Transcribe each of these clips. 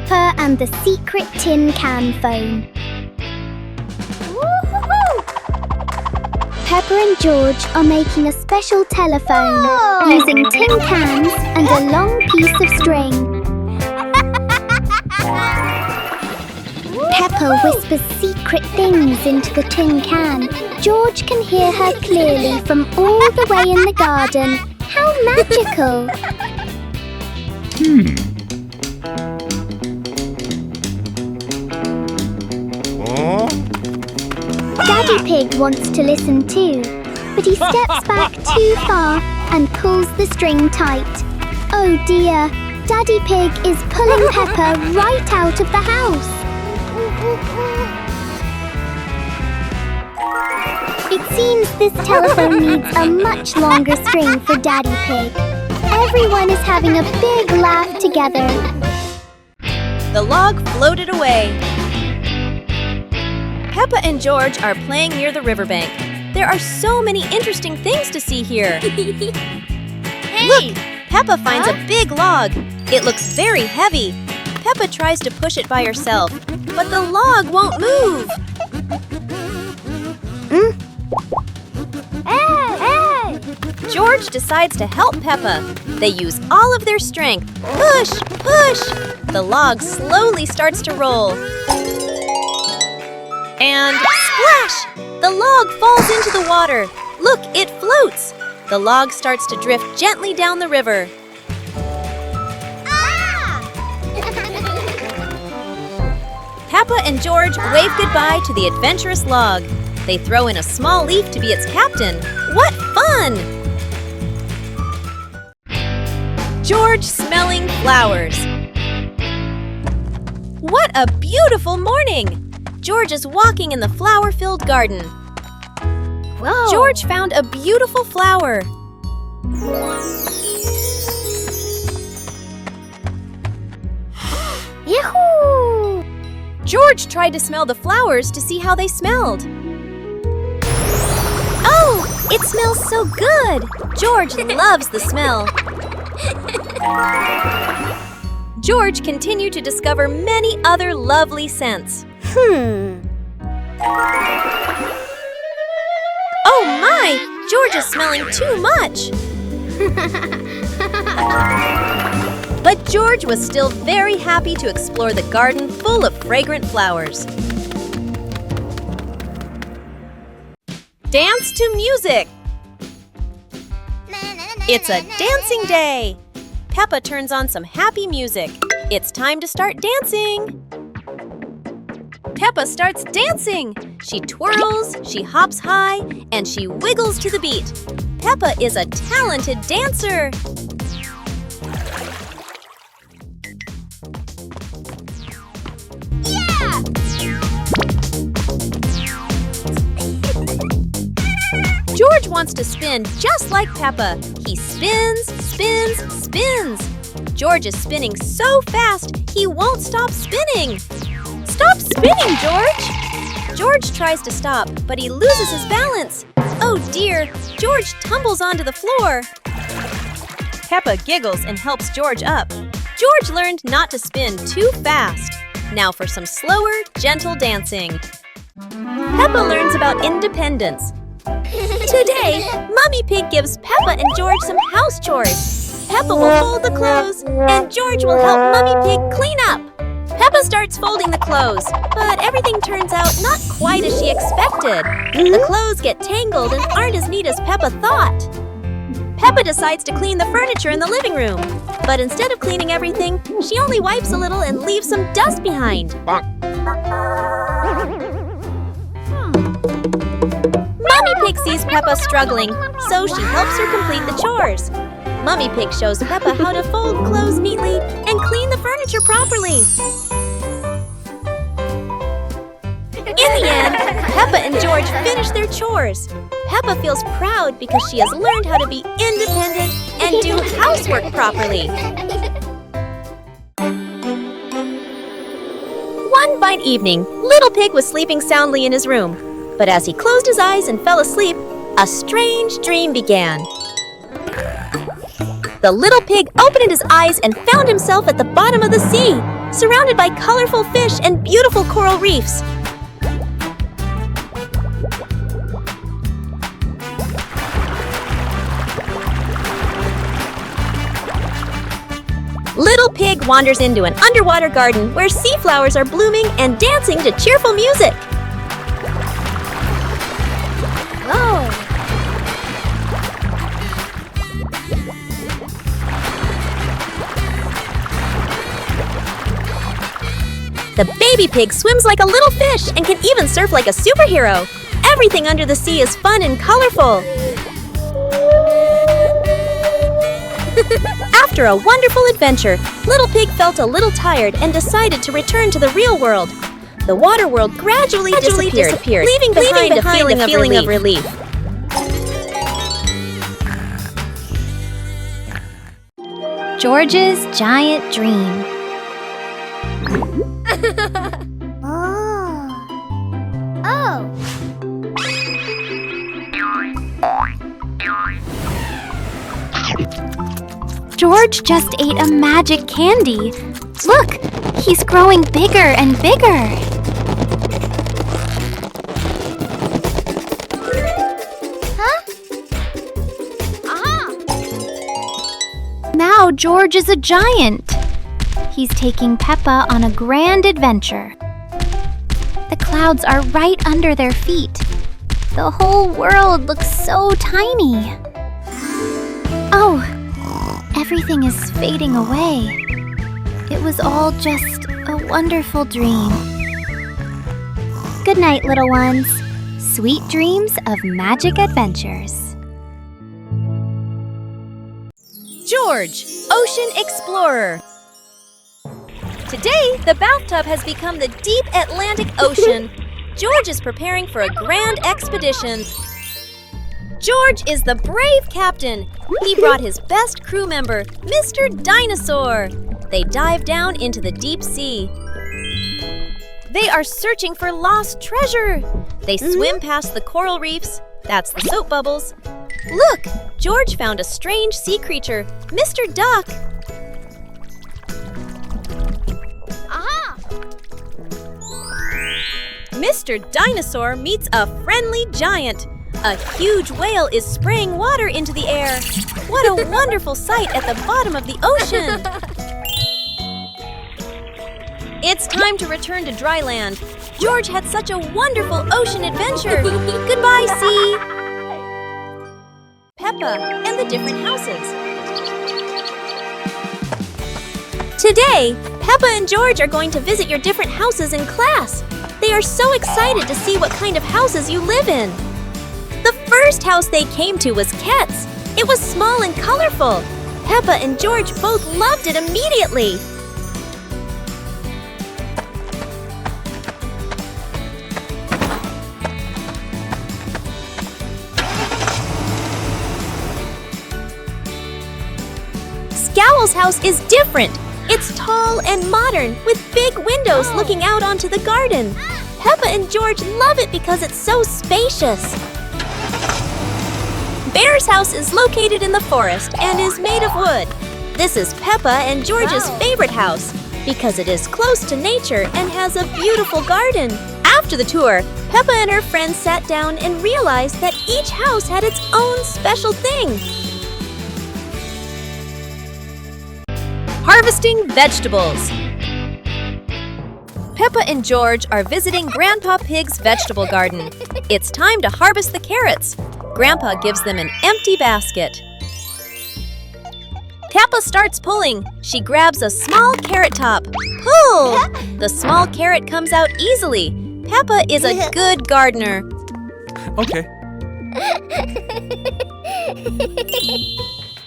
Peppa and the secret tin can phone. Peppa and George are making a special telephone using tin cans and a long piece of string. Peppa whispers secret things into the tin can. George can hear her clearly from all the way in the garden. How magical! Daddy Pig wants to listen too, but he steps back too far and pulls the string tight. Oh dear, Daddy Pig is pulling Peppa right out of the house. It seems this telephone needs a much longer string for Daddy Pig. Everyone is having a big laugh together. The log floated away. Peppa and George are playing near the riverbank. There are so many interesting things to see here. Hey! Look! Peppa finds a big log. It looks very heavy. Peppa tries to push it by herself, but the log won't move. Hey! George decides to help Peppa. They use all of their strength. Push! Push! The log slowly starts to roll. And splash! The log falls into the water. Look, it floats. The log starts to drift gently down the river. Peppa and George wave goodbye to the adventurous log. They throw in a small leaf to be its captain. What fun! George smelling flowers. What a beautiful morning! George is walking in the flower-filled garden. Whoa! George found a beautiful flower. Yahoo! George tried to smell the flowers to see how they smelled. Oh, it smells so good! George loves the smell. George continued to discover many other lovely scents. Oh my! George is smelling too much! But George was still very happy to explore the garden full of fragrant flowers. Dance to music! It's a dancing day! Peppa turns on some happy music. It's time to start dancing! Peppa starts dancing! She twirls, she hops high, and she wiggles to the beat. Peppa is a talented dancer! Yeah! George wants to spin just like Peppa. He spins, spins, spins. George is spinning so fast, he won't stop spinning. Stop spinning, George! George tries to stop, but he loses his balance. Oh dear, George tumbles onto the floor. Peppa giggles and helps George up. George learned not to spin too fast. Now for some slower, gentle dancing. Peppa learns about independence. Today, Mummy Pig gives Peppa and George some house chores. Peppa will fold the clothes, and George will help Mummy Pig clean up. Peppa starts folding the clothes, but everything turns out not quite as she expected. The clothes get tangled and aren't as neat as Peppa thought. Peppa decides to clean the furniture in the living room, but instead of cleaning everything, she only wipes a little and leaves some dust behind. Mummy Pig sees Peppa struggling, so she helps her complete the chores. Mummy Pig shows Peppa how to fold clothes neatly and clean the furniture properly. In the end, Peppa and George finish their chores. Peppa feels proud because she has learned how to be independent and do housework properly. One fine evening, Little Pig was sleeping soundly in his room. But as he closed his eyes and fell asleep, a strange dream began. The little pig opened his eyes and found himself at the bottom of the sea. surrounded by colorful fish and beautiful coral reefs. Little Pig wanders into an underwater garden where sea flowers are blooming and dancing to cheerful music. Whoa! The baby pig swims like a little fish and can even surf like a superhero. Everything under the sea is fun and colorful. After a wonderful adventure, Little Pig felt a little tired and decided to return to the real world. The water world gradually disappeared, leaving behind a feeling of relief. George's giant dream. Oh. George just ate a magic candy. Look, he's growing bigger and bigger. Huh? Aha! Now George is a giant. He's taking Peppa on a grand adventure. The clouds are right under their feet. The whole world looks so tiny. Oh, everything is fading away. It was all just a wonderful dream. Good night, little ones. Sweet dreams of magic adventures. George, Ocean Explorer. Today, the bathtub has become the deep Atlantic Ocean. George is preparing for a grand expedition. George is the brave captain. He brought his best crew member, Mr. Dinosaur. They dive down into the deep sea. They are searching for lost treasure. They swim past the coral reefs. That's the soap bubbles. Look, George found a strange sea creature, Mr. Duck. Aha! Mr. Dinosaur meets a friendly giant. A huge whale is spraying water into the air. What a wonderful sight at the bottom of the ocean! It's time to return to dry land. George had such a wonderful ocean adventure. Goodbye, sea! Peppa and the different houses. Today, Peppa and George are going to visit your different houses in class. They are so excited to see what kind of houses you live in. The first house they came to was Ket's. It was small and colorful. Peppa and George both loved it immediately. Scowl's house is different. It's tall and modern with big windows looking out onto the garden. Peppa and George love it because it's so spacious. Bear's house is located in the forest and is made of wood. This is Peppa and George's favorite house because it is close to nature and has a beautiful garden. After the tour, Peppa and her friends sat down and realized that each house had its own special thing. Harvesting vegetables. Peppa and George are visiting Grandpa Pig's vegetable garden. It's time to harvest the carrots. Grandpa gives them an empty basket. Peppa starts pulling. She grabs a small carrot top. Pull! The small carrot comes out easily. Peppa is a good gardener. Okay.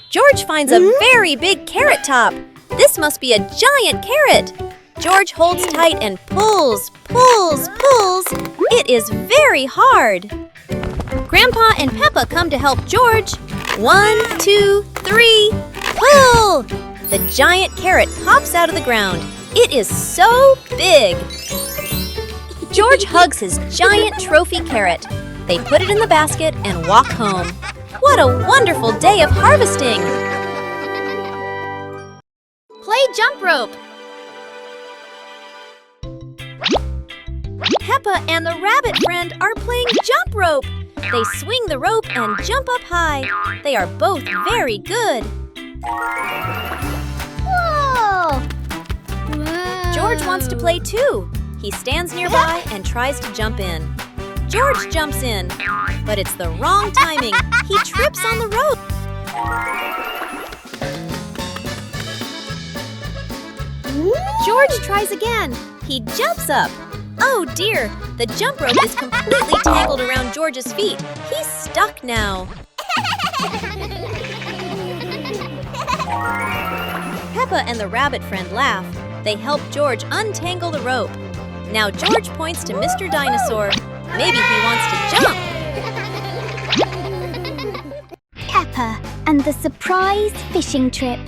George finds a very big carrot top. This must be a giant carrot. George holds tight and pulls, pulls, pulls. It is very hard. Grandpa and Peppa come to help George. 1, 2, 3, pull! The giant carrot pops out of the ground. It is so big. George hugs his giant trophy carrot. They put it in the basket and walk home. What a wonderful day of harvesting! Play jump rope. Peppa and the rabbit friend are playing jump rope. They swing the rope and jump up high. They are both very good. Whoa! George wants to play too. He stands nearby and tries to jump in. George jumps in, but it's the wrong timing. He trips on the rope. George tries again. He jumps up. Oh dear, the jump rope is completely tangled around George's feet. He's stuck now. Peppa and the rabbit friend laugh. They help George untangle the rope. Now George points to Mr. Dinosaur. Maybe he wants to jump. Peppa and the surprise fishing trip.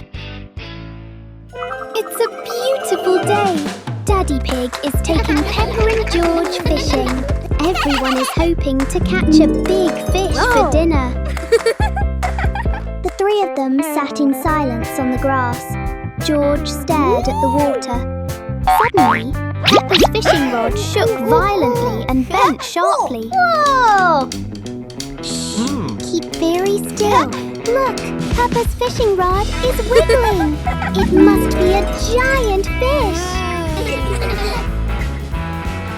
It's a beautiful day. Daddy Pig is taking Peppa and George fishing. Everyone is hoping to catch a big fish for dinner. The three of them sat in silence on the grass. George stared at the water. Suddenly, Peppa's fishing rod shook violently and bent sharply. Whoa! Shh! Keep very still. Look, Peppa's fishing rod is wiggling. It must be a giant fish.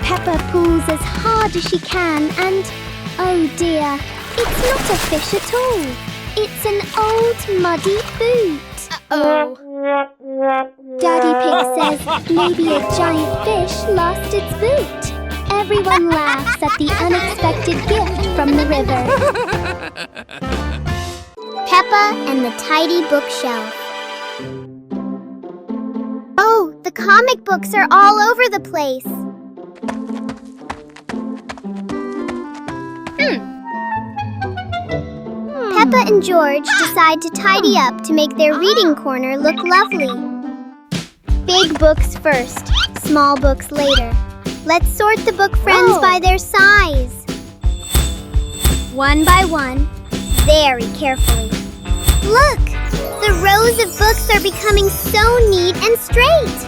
Peppa pulls as hard as she can and, oh dear, it's not a fish at all. It's an old muddy boot. Uh-oh. Daddy Pig says maybe a giant fish lost its boot. Everyone laughs at the unexpected gift from the river. Peppa and the Tidy Bookshelf. Oh, the comic books are all over the place. Peppa and George decide to tidy up to make their reading corner look lovely. Big books first, small books later. Let's sort the book friends by their size. One by one, very carefully. Look! The rows of books are becoming so neat and straight.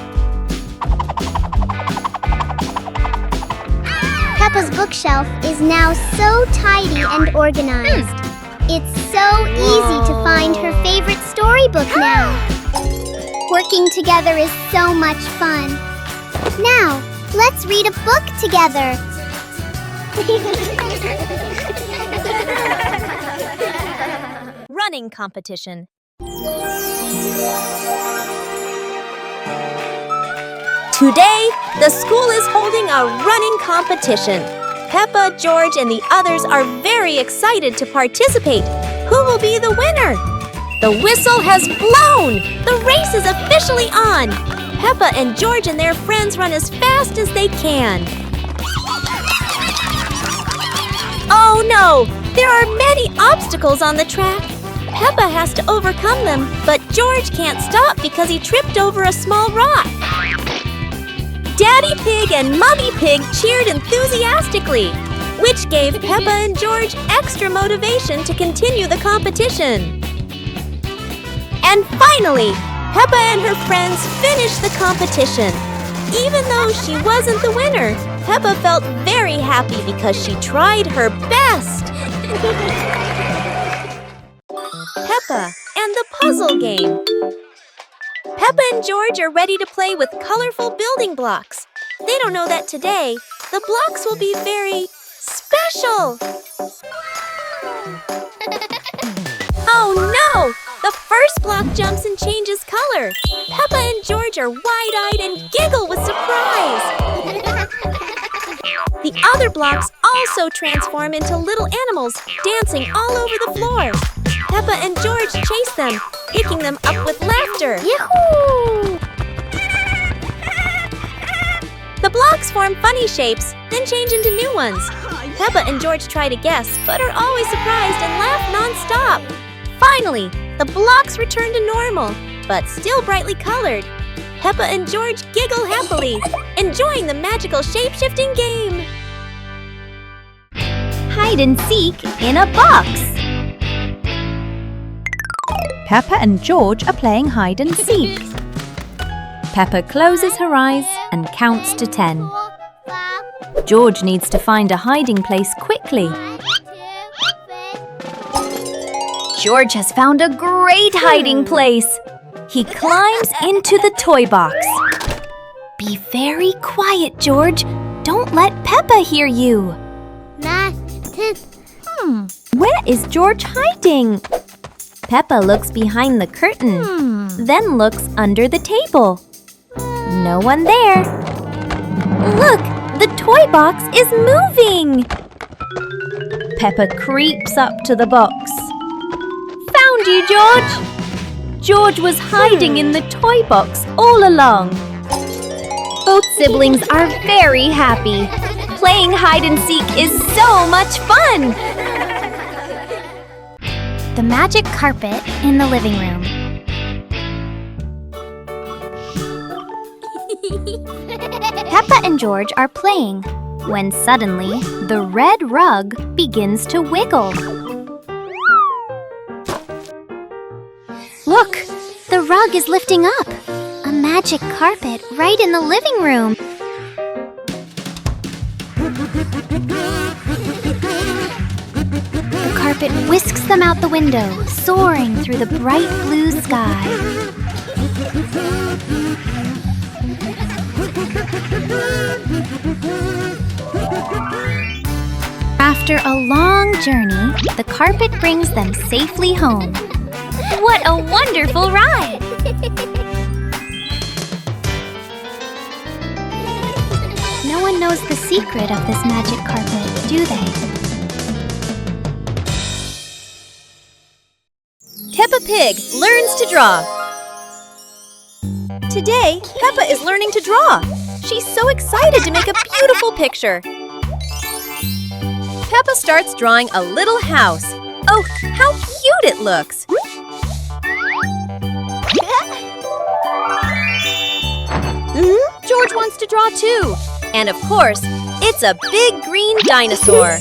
Peppa's bookshelf is now so tidy and organized. It's so easy to find her favorite storybook now. Working together is so much fun. Now, let's read a book together. Running competition. Today, the school is holding a running competition. Peppa, George, and the others are very excited to participate. Who will be the winner? The whistle has blown! The race is officially on! Peppa and George and their friends run as fast as they can. Oh no! There are many obstacles on the track. Peppa has to overcome them, but George can't stop because he tripped over a small rock. Daddy Pig and Mummy Pig cheered enthusiastically, which gave Peppa and George extra motivation to continue the competition. And finally, Peppa and her friends finished the competition. Even though she wasn't the winner, Peppa felt very happy because she tried her best. Peppa and the puzzle game. Peppa and George are ready to play with colorful building blocks. They don't know that today, the blocks will be very special. Oh no! The first block jumps and changes color. Peppa and George are wide-eyed and giggle with surprise. The other blocks also transform into little animals, dancing all over the floor. Peppa and George chase them, picking them up with laughter. Yahoo! The blocks form funny shapes, then change into new ones. Peppa and George try to guess, but are always surprised and laugh non-stop. Finally, the blocks return to normal, but still brightly colored. Peppa and George giggle happily, enjoying the magical shape-shifting game. Hide and seek in a box. Peppa and George are playing hide and seek. Peppa closes her eyes and counts to 10. George needs to find a hiding place quickly. George has found a great hiding place. He climbs into the toy box. Be very quiet, George. Don't let Peppa hear you. Where is George hiding? Peppa looks behind the curtain, then looks under the table. No one there. Look, the toy box is moving. Peppa creeps up to the box. Found you, George! George was hiding in the toy box all along. Both siblings are very happy. Playing hide and seek is so much fun! The magic carpet in the living room. Peppa and George are playing when suddenly the red rug begins to wiggle. Look, the rug is lifting up. A magic carpet right in the living room. The carpet whisks them out the window, soaring through the bright blue sky. After a long journey, the carpet brings them safely home. What a wonderful ride! No one knows the secret of this magic carpet, do they? Peppa Pig learns to draw. Today, Peppa is learning to draw. She's so excited to make a beautiful picture. Peppa starts drawing a little house. Oh, how cute it looks! George wants to draw too. And of course, it's a big green dinosaur.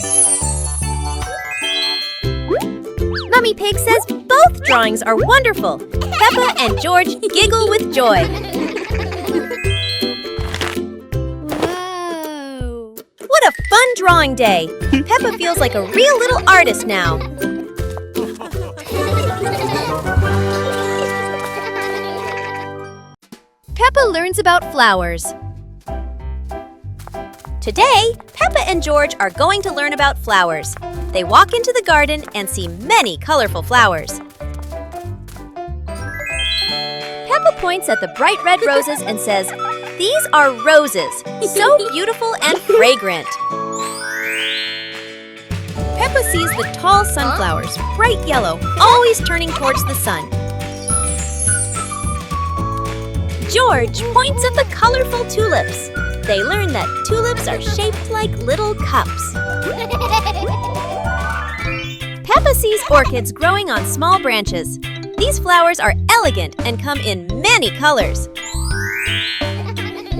Mummy Pig says both drawings are wonderful. Peppa and George giggle with joy. Whoa! What a fun drawing day! Peppa feels like a real little artist now. Peppa learns about flowers. Today, Peppa and George are going to learn about flowers. They walk into the garden and see many colorful flowers. Peppa points at the bright red roses and says, "These are roses, so beautiful and fragrant." Peppa sees the tall sunflowers, bright yellow, always turning towards the sun. George points at the colorful tulips. They learn that tulips are shaped like little cups. Peppa sees orchids growing on small branches. These flowers are elegant and come in many colors.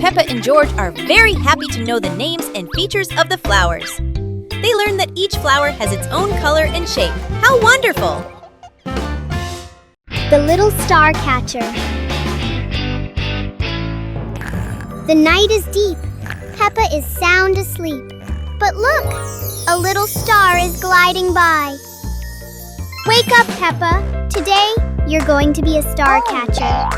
Peppa and George are very happy to know the names and features of the flowers. They learn that each flower has its own color and shape. How wonderful! The little star catcher. The night is deep. Peppa is sound asleep. But look, a little star is gliding by. Wake up, Peppa. Today, you're going to be a star catcher.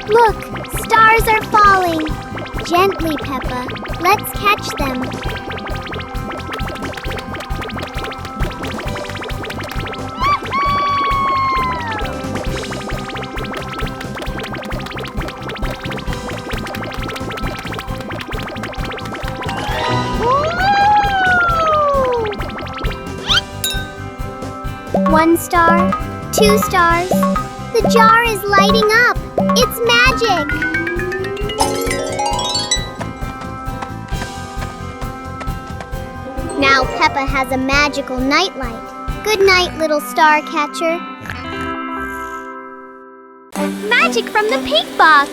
Look, stars are falling. Gently, Peppa. Let's catch them. One star, 2 stars. The jar is lighting up. It's magic. Now Peppa has a magical nightlight. Good night, little star catcher. Magic from the pig box.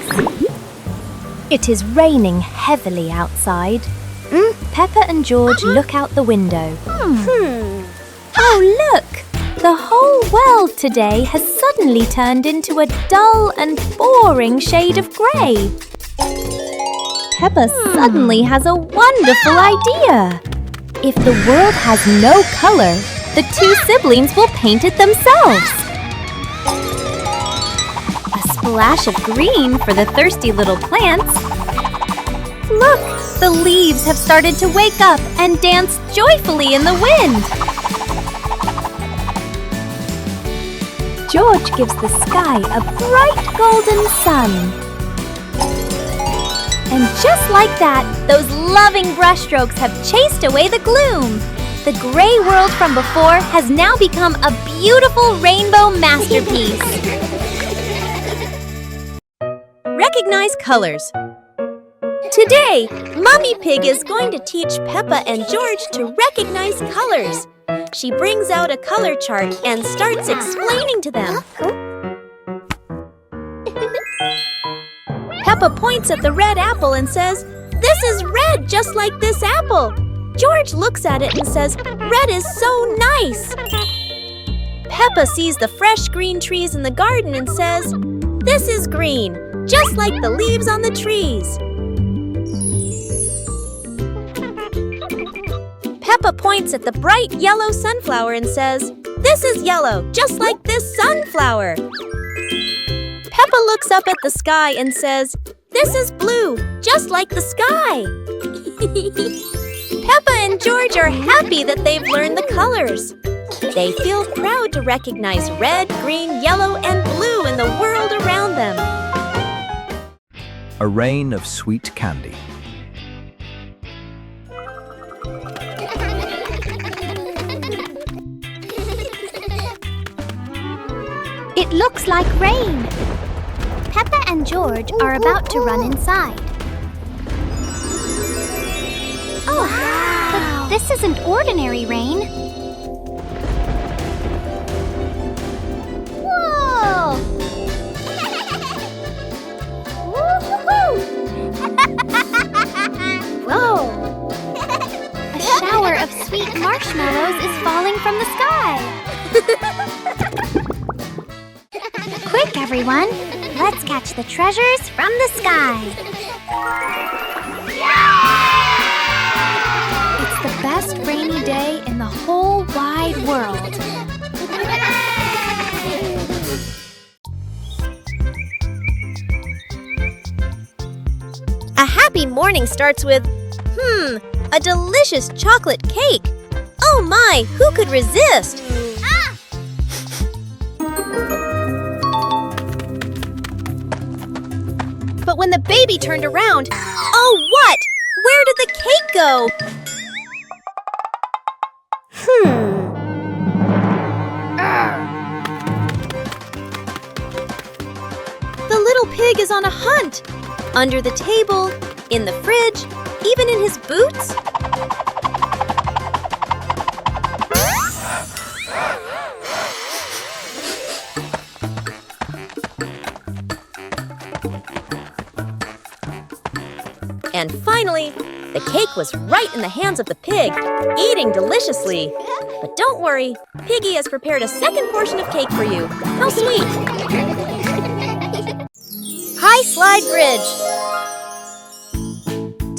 It is raining heavily outside. Peppa and George look out the window. Oh, look! The whole world today has suddenly turned into a dull and boring shade of grey. Peppa suddenly has a wonderful idea. If the world has no color, the two siblings will paint it themselves. A splash of green for the thirsty little plants. Look, the leaves have started to wake up and dance joyfully in the wind. George gives the sky a bright golden sun. And just like that, those loving brushstrokes have chased away the gloom. The gray world from before has now become a beautiful rainbow masterpiece. Recognize colors. Today, Mummy Pig is going to teach Peppa and George to recognize colors. She brings out a color chart and starts explaining to them. Peppa points at the red apple and says, "This is red, just like this apple." George looks at it and says, "Red is so nice." Peppa sees the fresh green trees in the garden and says, "This is green, just like the leaves on the trees." Peppa points at the bright yellow sunflower and says, "This is yellow, just like this sunflower." Peppa looks up at the sky and says, "This is blue, just like the sky." Peppa and George are happy that they've learned the colors. They feel proud to recognize red, green, yellow, and blue in the world around them. A rain of sweet candy. It looks like rain. Peppa and George are about to run inside. Oh, but this isn't ordinary rain. Whoa! Whoa! A shower of sweet marshmallows is falling from the sky. Quick, everyone! Let's catch the treasures from the sky! It's the best rainy day in the whole wide world. A happy morning starts with, a delicious chocolate cake. Oh my, who could resist? But when the baby turned around, oh what? Where did the cake go? The little pig is on a hunt. Under the table, in the fridge, even in his boots. And finally, the cake was right in the hands of the pig, eating deliciously. But don't worry, Piggy has prepared a second portion of cake for you. How sweet! High Slide Bridge.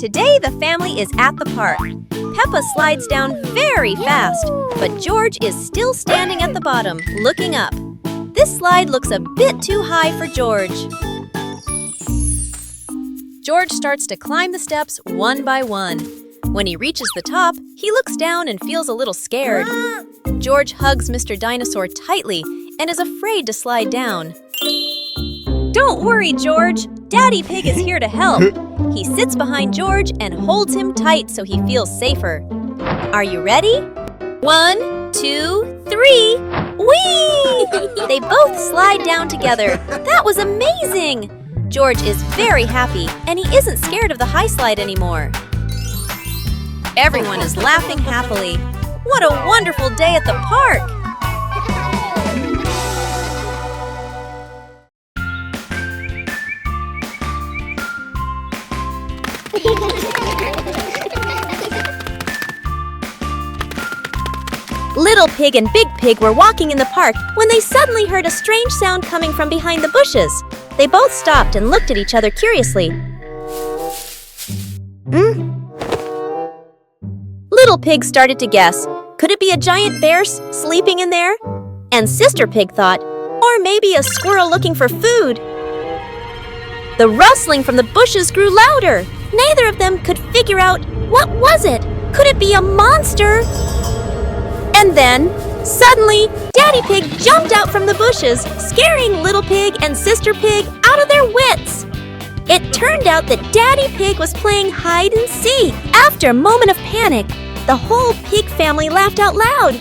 Today the family is at the park. Peppa slides down very fast, but George is still standing at the bottom, looking up. This slide looks a bit too high for George. George starts to climb the steps one by one. When he reaches the top, he looks down and feels a little scared. George hugs Mr. Dinosaur tightly and is afraid to slide down. Don't worry, George. Daddy Pig is here to help. He sits behind George and holds him tight so he feels safer. Are you ready? 1, 2, 3. Whee! They both slide down together. That was amazing! George is very happy, and he isn't scared of the high slide anymore. Everyone is laughing happily. What a wonderful day at the park! Little Pig and Big Pig were walking in the park when they suddenly heard a strange sound coming from behind the bushes. They both stopped and looked at each other curiously. Little Pig started to guess. Could it be a giant bear sleeping in there? And Sister Pig thought, or maybe a squirrel looking for food. The rustling from the bushes grew louder. Neither of them could figure out, what was it? Could it be a monster? And then, suddenly, Daddy Pig jumped out from the bushes, scaring Little Pig and Sister Pig out of their wits. It turned out that Daddy Pig was playing hide and seek. After a moment of panic, the whole pig family laughed out loud.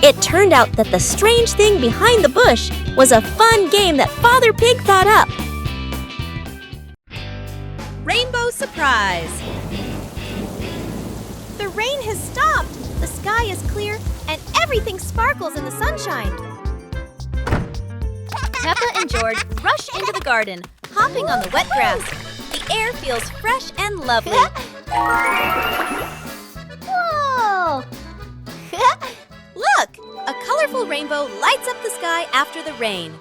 It turned out that the strange thing behind the bush was a fun game that Father Pig thought up. Rainbow surprise! The rain has stopped. The sky is clear and everything sparkles in the sunshine. Peppa and George rush into the garden, hopping on the wet grass. The air feels fresh and lovely. Whoa! Look! A colorful rainbow lights up the sky after the rain.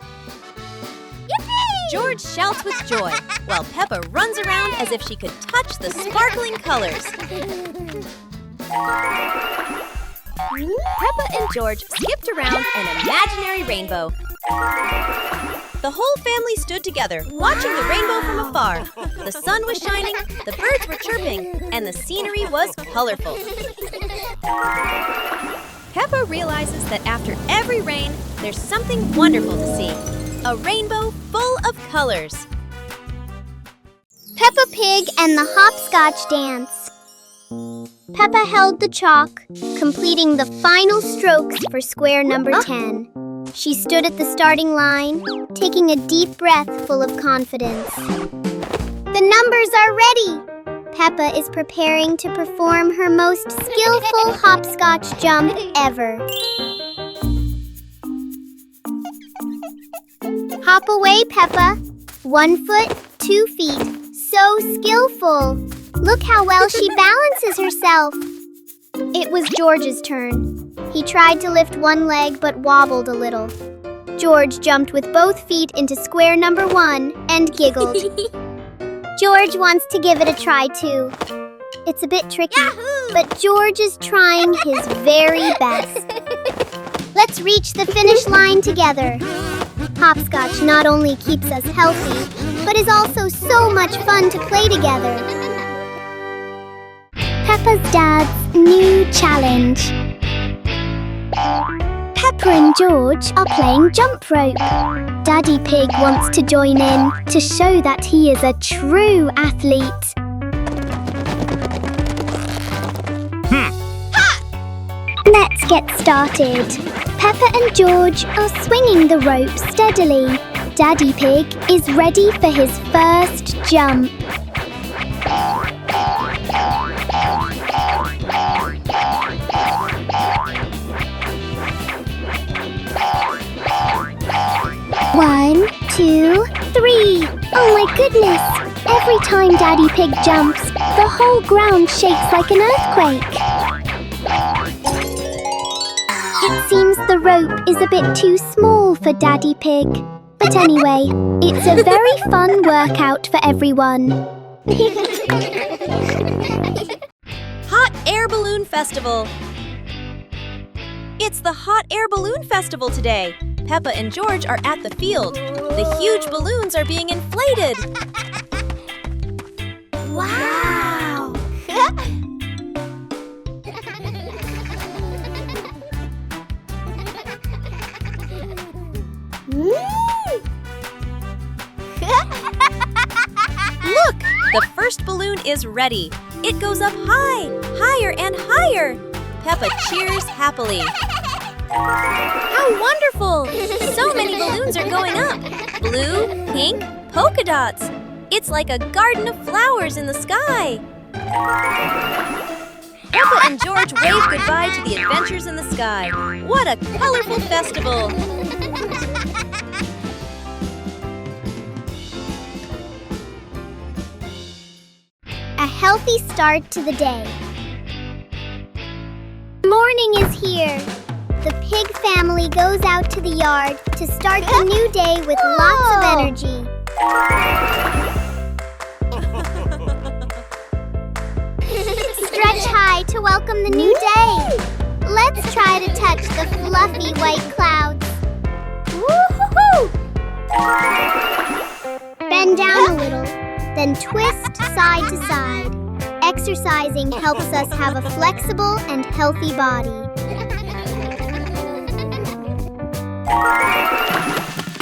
Yippee! George shouts with joy, while Peppa runs around as if she could touch the sparkling colors. Peppa and George skipped around an imaginary rainbow. The whole family stood together, watching the rainbow from afar. The sun was shining, the birds were chirping, and the scenery was colorful. Peppa realizes that after every rain, there's something wonderful to see. A rainbow full of colors. Peppa Pig and the Hopscotch dance. Peppa held the chalk, completing the final strokes for square number 10. She stood at the starting line, taking a deep breath full of confidence. The numbers are ready! Peppa is preparing to perform her most skillful hopscotch jump ever. Hop away, Peppa. 1 foot, 2 feet. So skillful. Look how well she balances herself. It was George's turn. He tried to lift one leg but wobbled a little. George jumped with both feet into square number 1 and giggled. George wants to give it a try too. It's a bit tricky, but George is trying his very best. Let's reach the finish line together. Hopscotch not only keeps us healthy, but is also so much fun to play together. Peppa's dad's new challenge. Peppa and George are playing jump rope. Daddy Pig wants to join in to show that he is a true athlete. Let's get started. Peppa and George are swinging the rope steadily. Daddy Pig is ready for his first jump. One, 2, 3. Oh my goodness! Every time Daddy Pig jumps, the whole ground shakes like an earthquake. It seems the rope is a bit too small for Daddy Pig. But anyway, it's a very fun workout for everyone. Hot Air Balloon Festival. It's the Hot Air Balloon Festival today. Peppa and George are at the field. The huge balloons are being inflated. Wow! Look! The first balloon is ready. It goes up high, higher and higher. Peppa cheers happily. How wonderful! So many balloons are going up. Blue, pink, polka dots. It's like a garden of flowers in the sky. Peppa and George wave goodbye to the adventures in the sky. What a colorful festival! A healthy start to the day. Morning is here. The pig family goes out to the yard to start the new day with lots of energy. to welcome the new day. Let's try to touch the fluffy white clouds. Woo-hoo-hoo! Bend down a little, then twist side to side. Exercising helps us have a flexible and healthy body.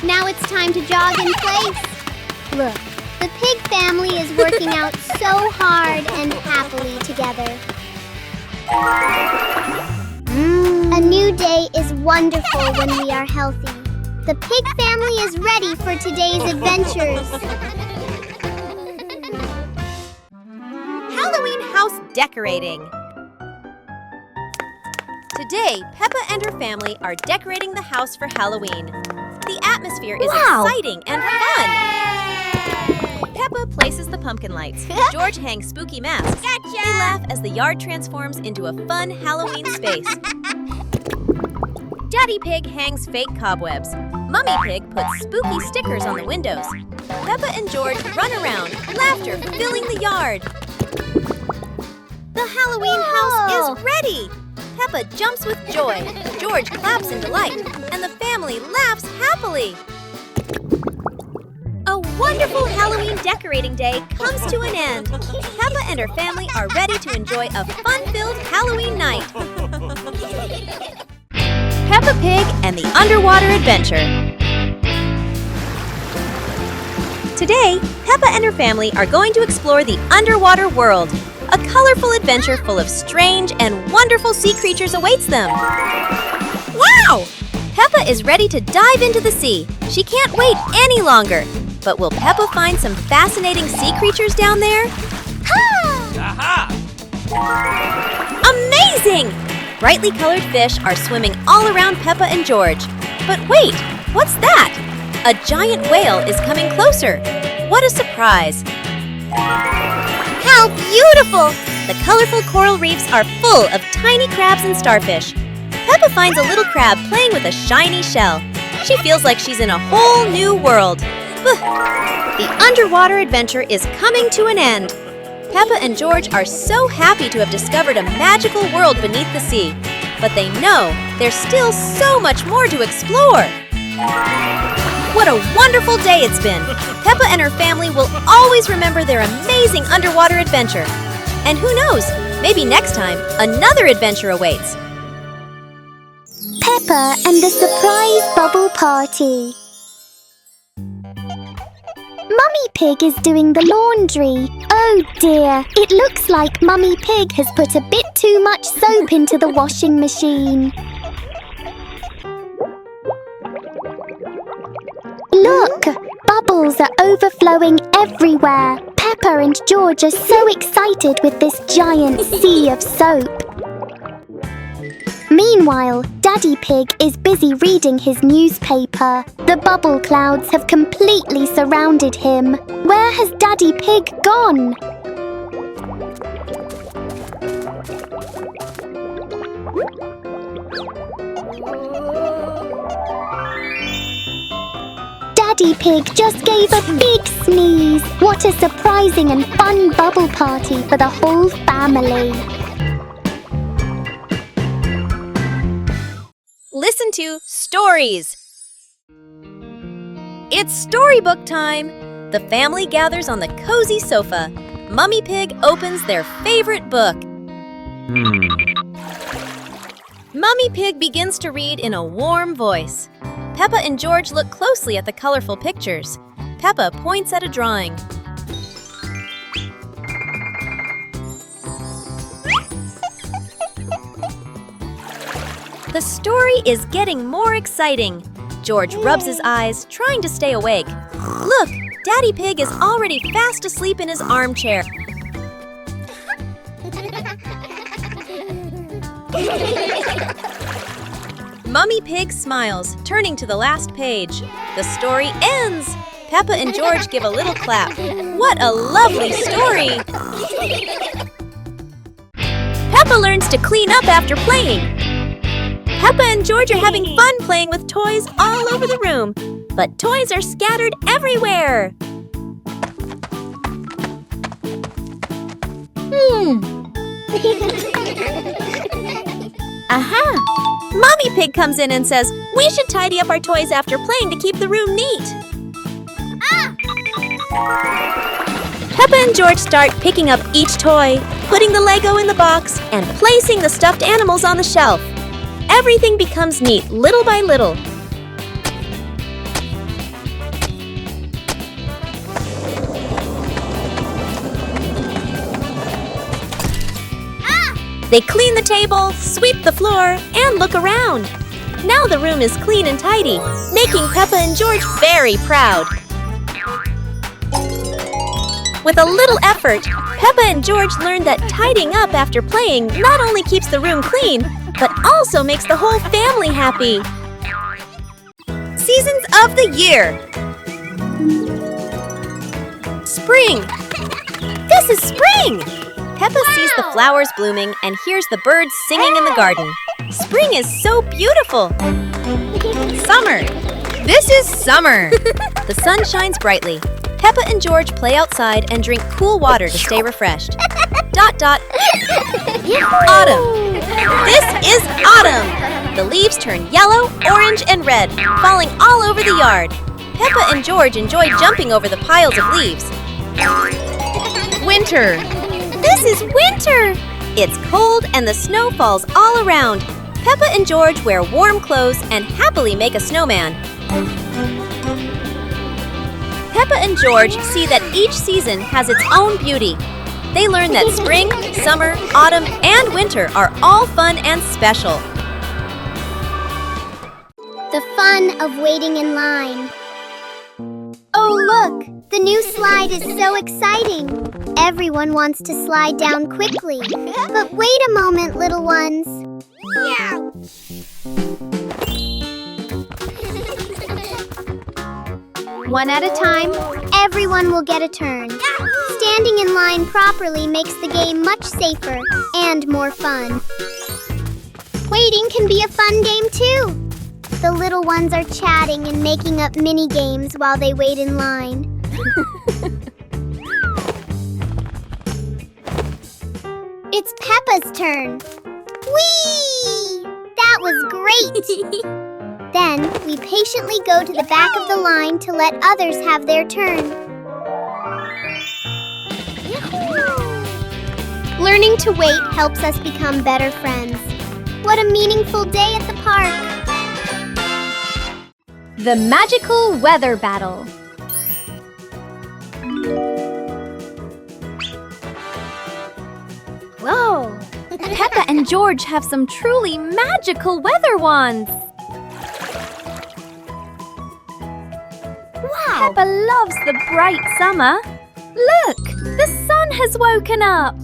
Now it's time to jog in place. Look, the pig family is working out so hard and happily together. A new day is wonderful when we are healthy. The pig family is ready for today's adventures. Halloween house decorating. Today, Peppa and her family are decorating the house for Halloween. The atmosphere is exciting and fun. Peppa places the pumpkin lights. George hangs spooky masks. Gotcha! They laugh as the yard transforms into a fun Halloween space. Daddy Pig hangs fake cobwebs. Mummy Pig puts spooky stickers on the windows. Peppa and George run around, laughter filling the yard. The Halloween house is ready! Peppa jumps with joy, George claps in delight, and the family laughs happily. A wonderful Halloween decorating day comes to an end. Peppa and her family are ready to enjoy a fun-filled Halloween night. Peppa Pig and the Underwater Adventure. Today, Peppa and her family are going to explore the underwater world. A colorful adventure full of strange and wonderful sea creatures awaits them. Wow! Peppa is ready to dive into the sea. She can't wait any longer. But will Peppa find some fascinating sea creatures down there? Aha! Amazing! Brightly colored fish are swimming all around Peppa and George. But wait, what's that? A giant whale is coming closer. What a surprise! How beautiful! The colorful coral reefs are full of tiny crabs and starfish. Peppa finds a little crab playing with a shiny shell. She feels like she's in a whole new world. The underwater adventure is coming to an end. Peppa and George are so happy to have discovered a magical world beneath the sea. But they know there's still so much more to explore. What a wonderful day it's been! Peppa and her family will always remember their amazing underwater adventure. And who knows, maybe next time, another adventure awaits. Peppa and the surprise bubble party. Mummy Pig is doing the laundry. Oh dear, it looks like Mummy Pig has put a bit too much soap into the washing machine. Look, bubbles are overflowing everywhere. Peppa and George are so excited with this giant sea of soap. Meanwhile, Daddy Pig is busy reading his newspaper. The bubble clouds have completely surrounded him. Where has Daddy Pig gone? Daddy Pig just gave a big sneeze. What a surprising and fun bubble party for the whole family. Listen to stories. It's storybook time. The family gathers on the cozy sofa. Mummy Pig opens their favorite book. Mummy Pig begins to read in a warm voice. Peppa and George look closely at the colorful pictures. Peppa points at a drawing. The story is getting more exciting. George rubs his eyes, trying to stay awake. Look, Daddy Pig is already fast asleep in his armchair. Mummy Pig smiles, turning to the last page. The story ends. Peppa and George give a little clap. What a lovely story! Peppa learns to clean up after playing. Peppa and George are having fun playing with toys all over the room. But toys are scattered everywhere. Aha! Mommy Pig comes in and says, we should tidy up our toys after playing to keep the room neat. Peppa and George start picking up each toy, putting the Lego in the box, and placing the stuffed animals on the shelf. Everything becomes neat little by little. They clean the table, sweep the floor, and look around. Now the room is clean and tidy, making Peppa and George very proud. With a little effort, Peppa and George learned that tidying up after playing not only keeps the room clean, but also makes the whole family happy. Seasons of the year. Spring. This is spring! Peppa sees the flowers blooming and hears the birds singing in the garden. Spring is so beautiful! Summer! This is summer! The sun shines brightly. Peppa and George play outside and drink cool water to stay refreshed. ... Autumn! This is autumn! The leaves turn yellow, orange, and red, falling all over the yard. Peppa and George enjoy jumping over the piles of leaves. Winter! This is winter! It's cold and the snow falls all around. Peppa and George wear warm clothes and happily make a snowman. Peppa and George see that each season has its own beauty. They learn that spring, summer, autumn, and winter are all fun and special. The fun of waiting in line. Oh, look! The new slide is so exciting. Everyone wants to slide down quickly. But wait a moment, little ones. One at a time, everyone will get a turn. Standing in line properly makes the game much safer and more fun. Waiting can be a fun game too. The little ones are chatting and making up mini games while they wait in line. It's Peppa's turn. Whee! That was great! Then we patiently go to the back of the line to let others have their turn. Learning to wait helps us become better friends. What a meaningful day at the park! The magical weather battle. Whoa! Peppa and George have some truly magical weather wands. Wow! Peppa loves the bright summer. Look! The sun has woken up.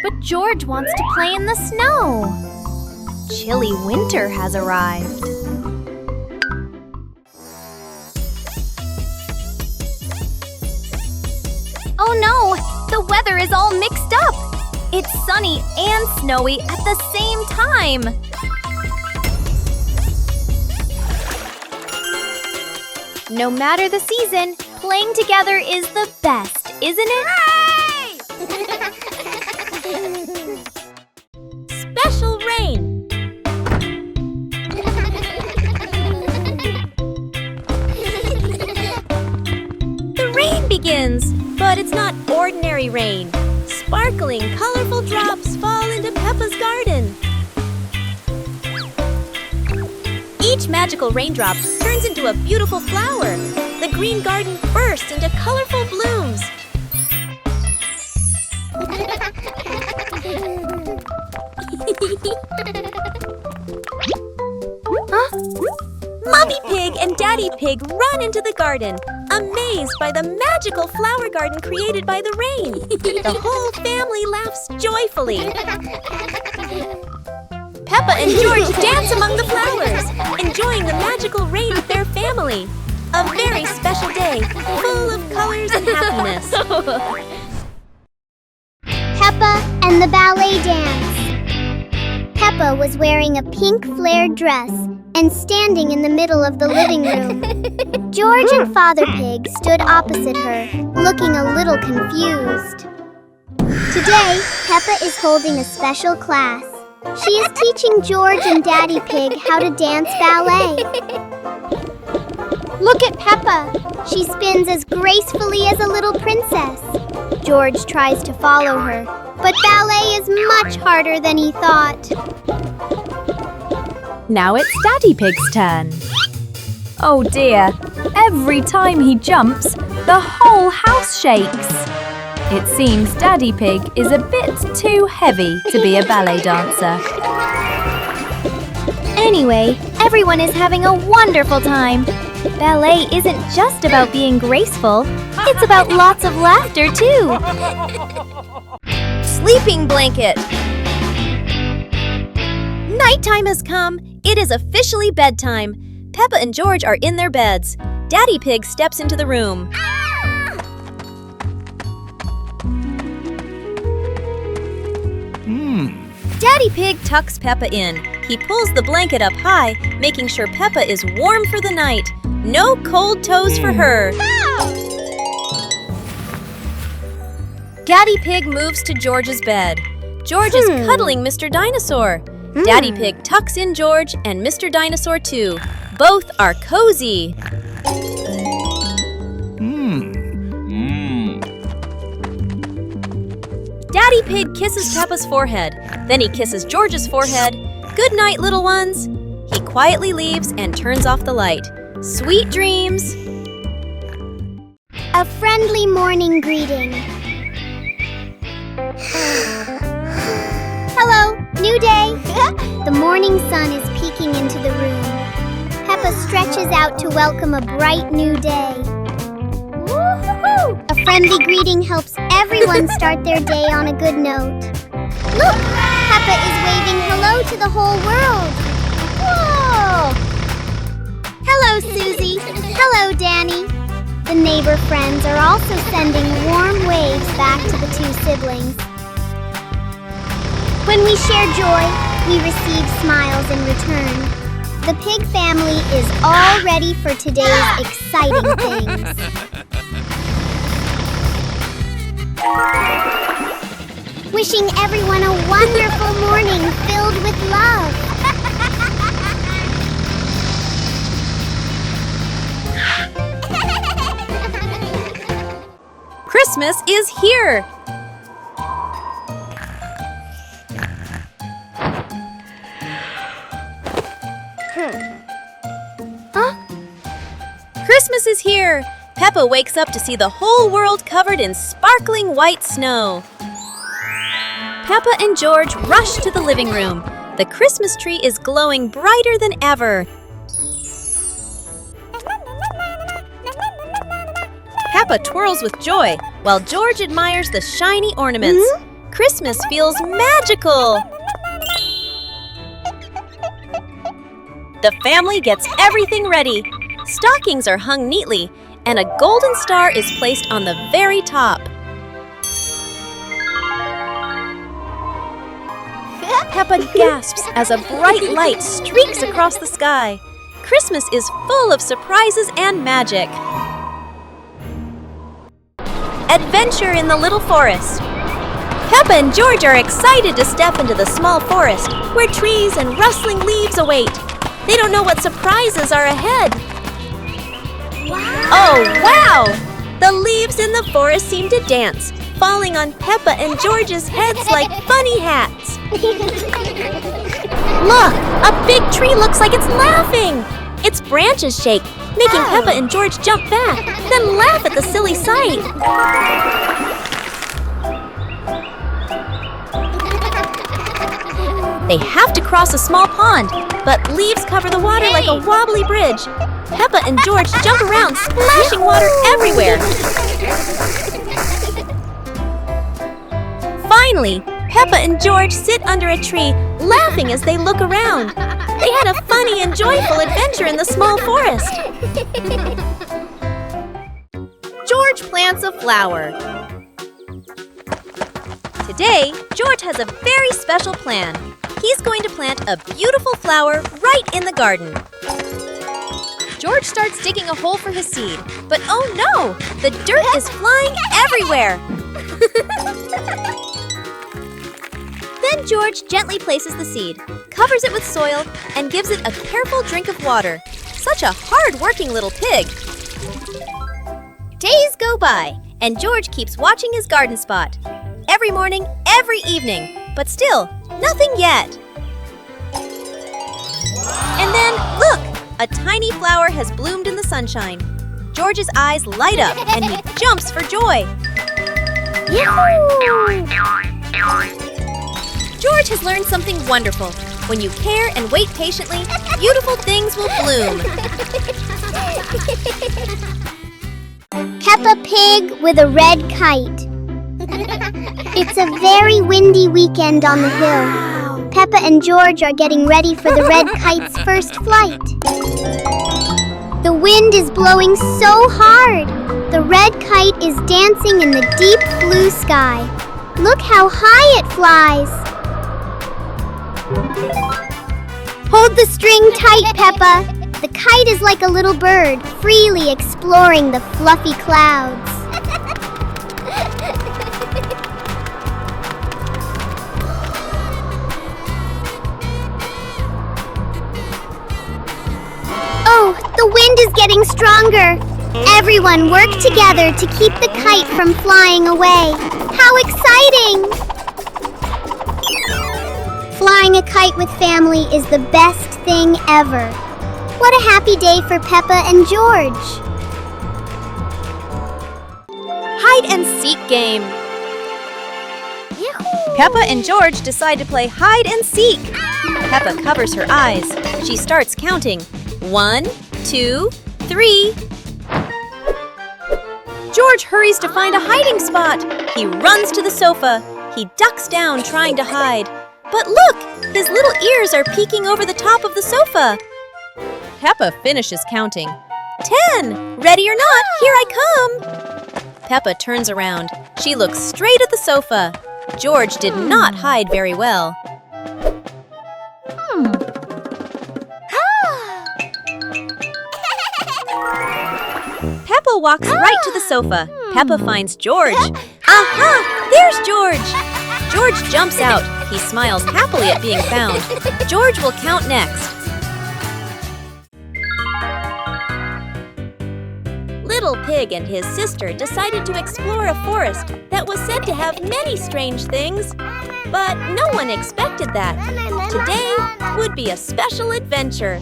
But George wants to play in the snow. Chilly winter has arrived. Oh no! The weather is all mixed up! It's sunny and snowy at the same time! No matter the season, playing together is the best, isn't it? Hooray! Special rain! The rain begins, but it's not ordinary rain. Sparkling, colorful drops fall into Peppa's garden. Each magical raindrop turns into a beautiful flower. The green garden bursts into colorful blooms. Huh? Mommy Pig and Daddy Pig run into the garden, amazed by the magical flower garden created by the rain. The whole family laughs joyfully. Peppa and George dance among the flowers, enjoying the magical rain with their family. A very special day, full of colors and happiness. Peppa and the ballet dance. Peppa was wearing a pink flared dress and standing in the middle of the living room. George and Father Pig stood opposite her, looking a little confused. Today, Peppa is holding a special class. She is teaching George and Daddy Pig how to dance ballet. Look at Peppa. She spins as gracefully as a little princess. George tries to follow her, but ballet is much harder than he thought. Now it's Daddy Pig's turn. Oh dear, every time he jumps, the whole house shakes. It seems Daddy Pig is a bit too heavy to be a ballet dancer. Anyway, everyone is having a wonderful time. Ballet isn't just about being graceful, it's about lots of laughter too. Sleeping blanket. Nighttime has come. It is officially bedtime. Peppa and George are in their beds. Daddy Pig steps into the room. Daddy Pig tucks Peppa in. He pulls the blanket up high, making sure Peppa is warm for the night. No cold toes for her. Daddy Pig moves to George's bed. George is cuddling Mr. Dinosaur. Daddy Pig tucks in George and Mr. Dinosaur too. Both are cozy. Daddy Pig kisses Peppa's forehead. Then he kisses George's forehead. Good night, little ones. He quietly leaves and turns off the light. Sweet dreams. A friendly morning greeting. Hello, new day. The morning sun is peeking into the room. Peppa stretches out to welcome a bright new day. Woo-hoo-hoo! A friendly greeting helps everyone start their day on a good note. Look, Peppa is waving hello to the whole world. Whoa! Hello, Susie. Hello, Danny. The neighbor friends are also sending warm waves back to the two siblings. When we share joy, we receive smiles in return. The pig family is all ready for today's exciting things. Wishing everyone a wonderful morning filled with love. Christmas is here. Christmas is here. Peppa wakes up to see the whole world covered in sparkling white snow. Peppa and George rush to the living room. The Christmas tree is glowing brighter than ever. Peppa twirls with joy, while George admires the shiny ornaments. Christmas feels magical. The family gets everything ready. Stockings are hung neatly, and a golden star is placed on the very top. Peppa gasps as a bright light streaks across the sky. Christmas is full of surprises and magic. Adventure in the little forest. Peppa and George are excited to step into the small forest, where trees and rustling leaves await. They don't know what surprises are ahead. Oh, wow! The leaves in the forest seem to dance, falling on Peppa and George's heads like funny hats. Look! A big tree looks like it's laughing! Its branches shake, making Peppa and George jump back, then laugh at the silly sight. They have to cross a small pond, but leaves cover the water like a wobbly bridge. Peppa and George jump around, splashing water everywhere. Finally, Peppa and George sit under a tree, laughing as they look around. They had a funny and joyful adventure in the small forest. George plants a flower. Today, George has a very special plan. He's going to plant a beautiful flower right in the garden. George starts digging a hole for his seed, but oh no! The dirt is flying everywhere! Then George gently places the seed, covers it with soil, and gives it a careful drink of water. Such a hard-working little pig! Days go by, and George keeps watching his garden spot. Every morning, every evening, but still, nothing yet. And then, look! A tiny flower has bloomed in the sunshine. George's eyes light up and he jumps for joy. Yahoo! George has learned something wonderful. When you care and wait patiently, beautiful things will bloom. Peppa Pig with a red kite. It's a very windy weekend on the hill. Peppa and George are getting ready for the red kite's first flight. The wind is blowing so hard. The red kite is dancing in the deep blue sky. Look how high it flies. Hold the string tight, Peppa. The kite is like a little bird, freely exploring the fluffy clouds. Oh, the wind is getting stronger. Everyone work together to keep the kite from flying away. How exciting! Flying a kite with family is the best thing ever. What a happy day for Peppa and George. Hide and seek game. Peppa and George decide to play hide and seek. Peppa covers her eyes. She starts counting. 1, 2, 3. George hurries to find a hiding spot. He runs to the sofa. He ducks down trying to hide. But look! His little ears are peeking over the top of the sofa. Peppa finishes counting. 10! Ready or not, here I come! Peppa turns around. She looks straight at the sofa. George did not hide very well. Peppa walks right to the sofa. Peppa finds George. Aha! There's George! George jumps out. He smiles happily at being found. George will count next. Little Pig and his sister decided to explore a forest that was said to have many strange things. But no one expected that. Today would be a special adventure.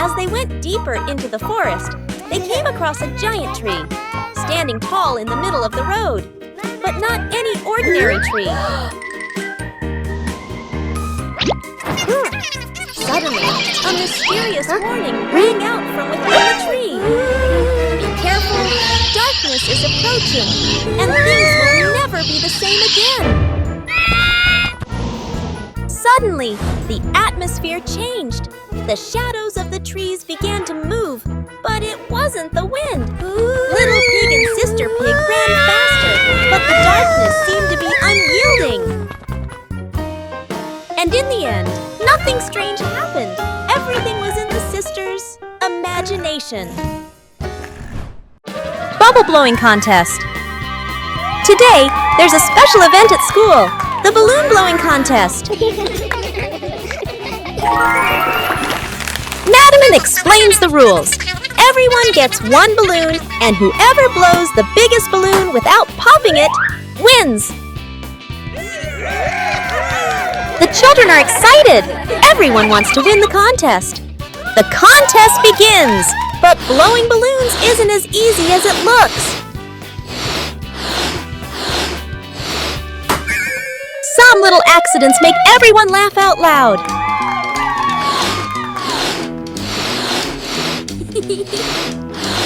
As they went deeper into the forest, they came across a giant tree, standing tall in the middle of the road. But not any ordinary tree. Suddenly, a mysterious warning rang out from within the tree. Be careful, darkness is approaching, and things will never be the same again. Suddenly, the atmosphere changed. The shadows of the trees began to move, but it wasn't the wind. Little Pig and Sister Pig ran faster, but the darkness seemed to be unyielding. And in the end, nothing strange happened. Everything was in the sisters' imagination. Bubble blowing contest. Today, there's a special event at school, the balloon blowing contest. Madam explains the rules. Everyone gets one balloon, and whoever blows the biggest balloon without popping it wins. The children are excited. Everyone wants to win the contest. The contest begins, but blowing balloons isn't as easy as it looks. Some little accidents make everyone laugh out loud.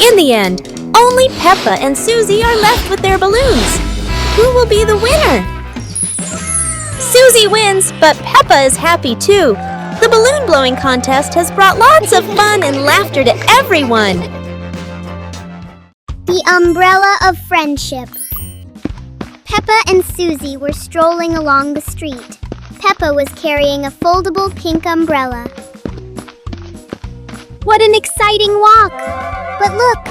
In the end, only Peppa and Susie are left with their balloons. Who will be the winner? Susie wins, but Peppa is happy too. The balloon blowing contest has brought lots of fun and laughter to everyone. The umbrella of friendship. Peppa and Susie were strolling along the street. Peppa was carrying a foldable pink umbrella. What an exciting walk! But look,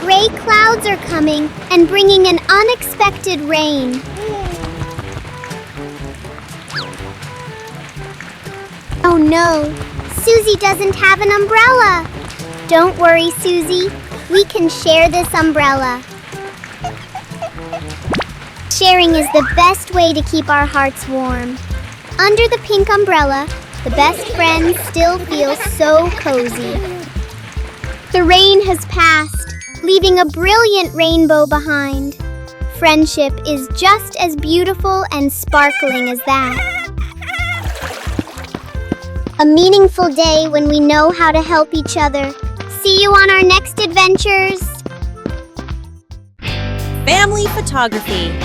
gray clouds are coming and bringing an unexpected rain. Oh no, Susie doesn't have an umbrella. Don't worry, Susie. We can share this umbrella. Sharing is the best way to keep our hearts warm. Under the pink umbrella, the best friends still feel so cozy. The rain has passed, leaving a brilliant rainbow behind. Friendship is just as beautiful and sparkling as that. A meaningful day when we know how to help each other. See you on our next adventures. Family photography.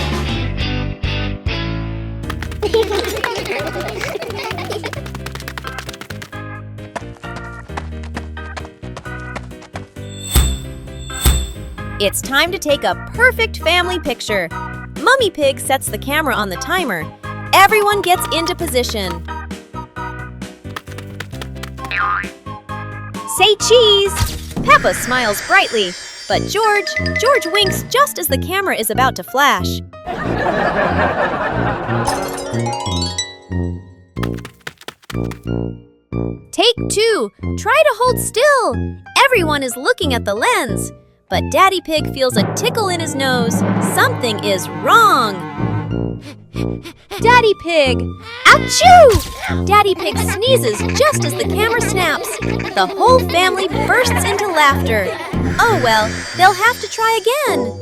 It's time to take a perfect family picture. Mummy Pig sets the camera on the timer. Everyone gets into position. Say cheese! Peppa smiles brightly, but George winks just as the camera is about to flash. Take 2. Try to hold still. Everyone is looking at the lens. But Daddy Pig feels a tickle in his nose. Something is wrong. Daddy Pig! Achoo! Daddy Pig sneezes just as the camera snaps. The whole family bursts into laughter. Oh well, they'll have to try again.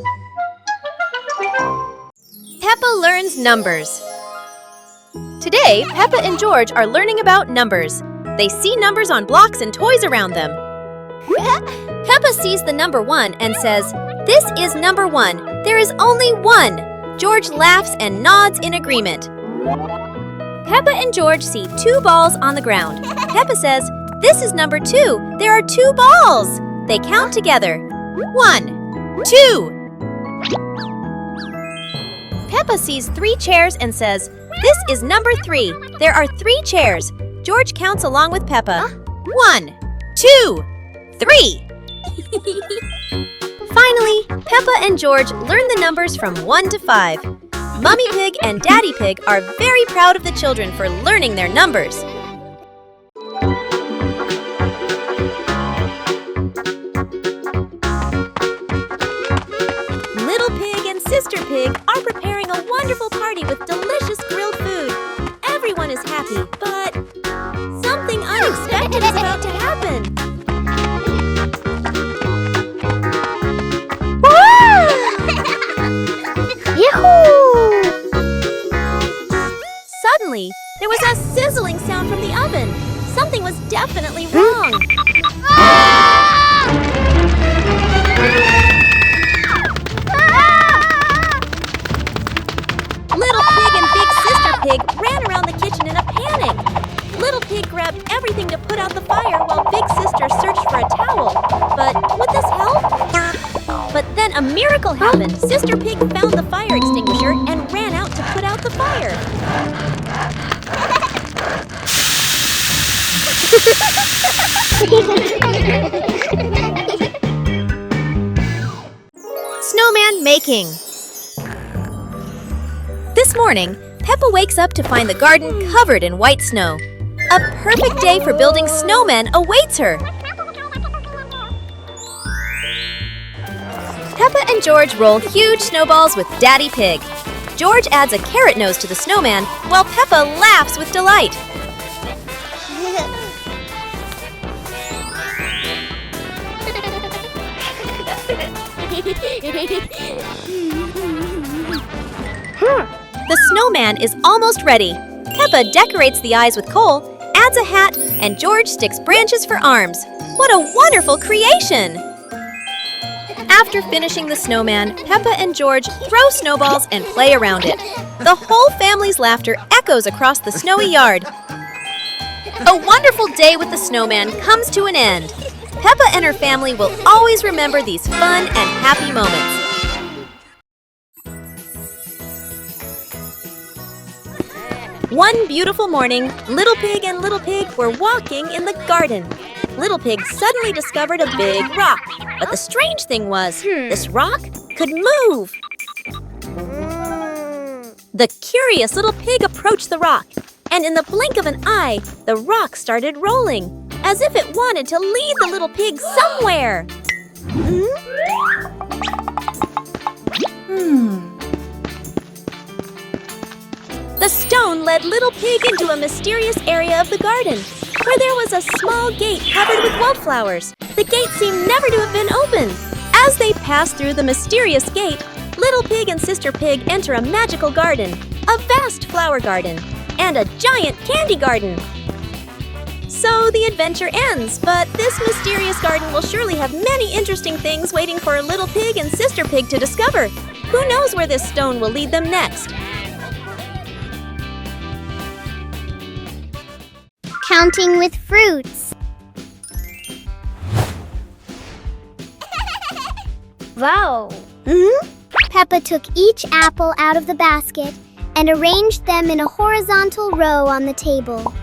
Peppa learns numbers. Today, Peppa and George are learning about numbers. They see numbers on blocks and toys around them. Peppa sees the number 1 and says, "This is number 1. There is only 1." George laughs and nods in agreement. Peppa and George see 2 balls on the ground. Peppa says, "This is number 2. There are 2 balls." They count together. 1, 2. Peppa sees 3 chairs and says, "This is number 3. There are 3 chairs." George counts along with Peppa. 1, 2, 3. Finally, Peppa and George learn the numbers from 1 to 5. Mummy Pig and Daddy Pig are very proud of the children for learning their numbers. Little Pig and Sister Pig are preparing a wonderful party with delicious grilled food. Everyone is happy, but something unexpected is about to happen. Suddenly, there was a sizzling sound from the oven. Something was definitely wrong. Little Pig and Big Sister Pig ran around the kitchen in a panic. Little Pig grabbed everything to put out the fire while Big Sister searched for a towel. But would this help? But then a miracle happened. Sister Pig found the fire extinguisher and ran out to put out the fire. Snowman making. This morning, Peppa wakes up to find the garden covered in white snow. A perfect day for building snowmen awaits her. Peppa and George roll huge snowballs with Daddy Pig. George adds a carrot nose to the snowman while Peppa laughs with delight. The snowman is almost ready. Peppa decorates the eyes with coal, adds a hat, and George sticks branches for arms. What a wonderful creation! After finishing the snowman, Peppa and George throw snowballs and play around it. The whole family's laughter echoes across the snowy yard. A wonderful day with the snowman comes to an end. Peppa and her family will always remember these fun and happy moments. One beautiful morning, Little Pig and Little Pig were walking in the garden. Little Pig suddenly discovered a big rock. But the strange thing was, this rock could move. The curious Little Pig approached the rock, and in the blink of an eye, the rock started rolling, as if it wanted to lead the Little Pig somewhere. The stone led Little Pig into a mysterious area of the garden, where there was a small gate covered with wildflowers. The gate seemed never to have been opened. As they passed through the mysterious gate, Little Pig and Sister Pig enter a magical garden, a vast flower garden, and a giant candy garden. So the adventure ends, but this mysterious garden will surely have many interesting things waiting for Little Pig and Sister Pig to discover. Who knows where this stone will lead them next? Counting with fruits. Wow. Peppa took each apple out of the basket and arranged them in a horizontal row on the table.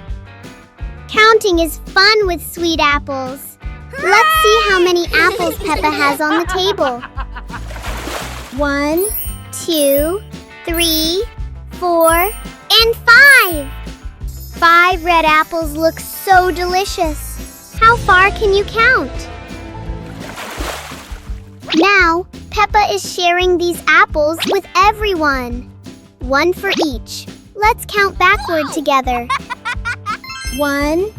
Counting is fun with sweet apples. Let's see how many apples Peppa has on the table. 1, 2, 3, 4, and 5. 5 red apples look so delicious. How far can you count? Now, Peppa is sharing these apples with everyone. 1 for each. Let's count backward together. 1,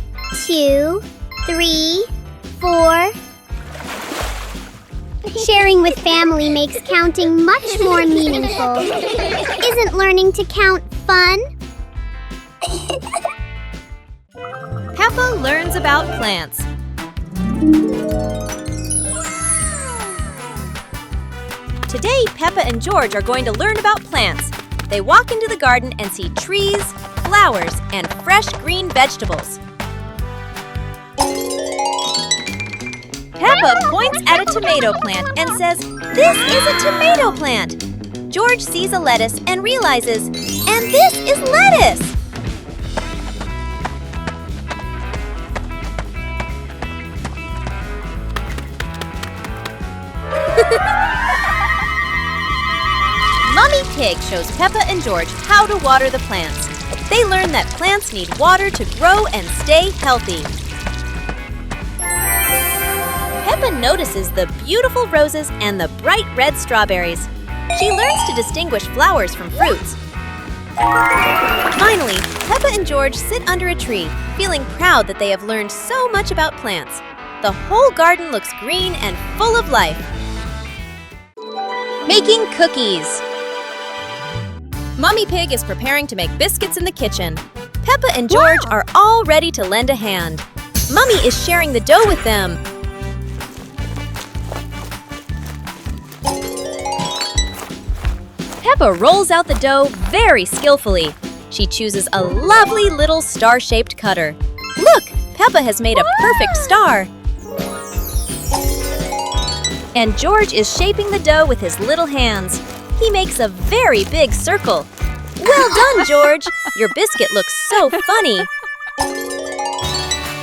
2, 3, 4. Sharing with family makes counting much more meaningful. Isn't learning to count fun? Peppa learns about plants. Today, Peppa and George are going to learn about plants. They walk into the garden and see trees, flowers, and fresh green vegetables. Peppa points at a tomato plant and says, "This is a tomato plant." George sees a lettuce and realizes, "And this is lettuce!" Mummy Pig shows Peppa and George how to water the plants. They learn that plants need water to grow and stay healthy. Peppa notices the beautiful roses and the bright red strawberries. She learns to distinguish flowers from fruits. Finally, Peppa and George sit under a tree, feeling proud that they have learned so much about plants. The whole garden looks green and full of life. Making cookies. Mummy Pig is preparing to make biscuits in the kitchen. Peppa and George are all ready to lend a hand. Mummy is sharing the dough with them. Peppa rolls out the dough very skillfully. She chooses a lovely little star-shaped cutter. Look, Peppa has made a perfect star. And George is shaping the dough with his little hands. He makes a very big circle. Well done, George! Your biscuit looks so funny.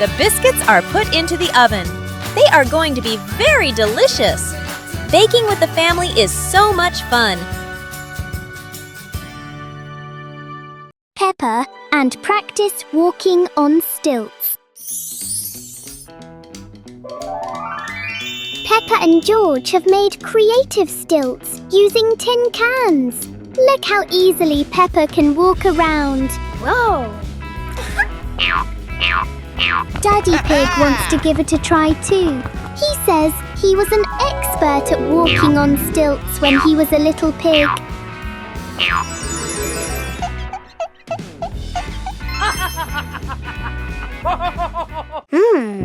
The biscuits are put into the oven. They are going to be very delicious. Baking with the family is so much fun. Peppa and practice walking on stilts. Peppa and George have made creative stilts using tin cans. Look how easily Peppa can walk around. Whoa! Daddy Pig wants to give it a try too. He says he was an expert at walking on stilts when he was a little pig.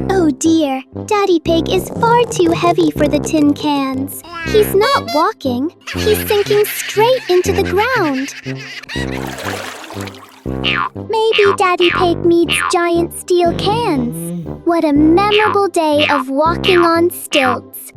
Oh dear, Daddy Pig is far too heavy for the tin cans. He's not walking, he's sinking straight into the ground. Maybe Daddy Pig needs giant steel cans. What a memorable day of walking on stilts.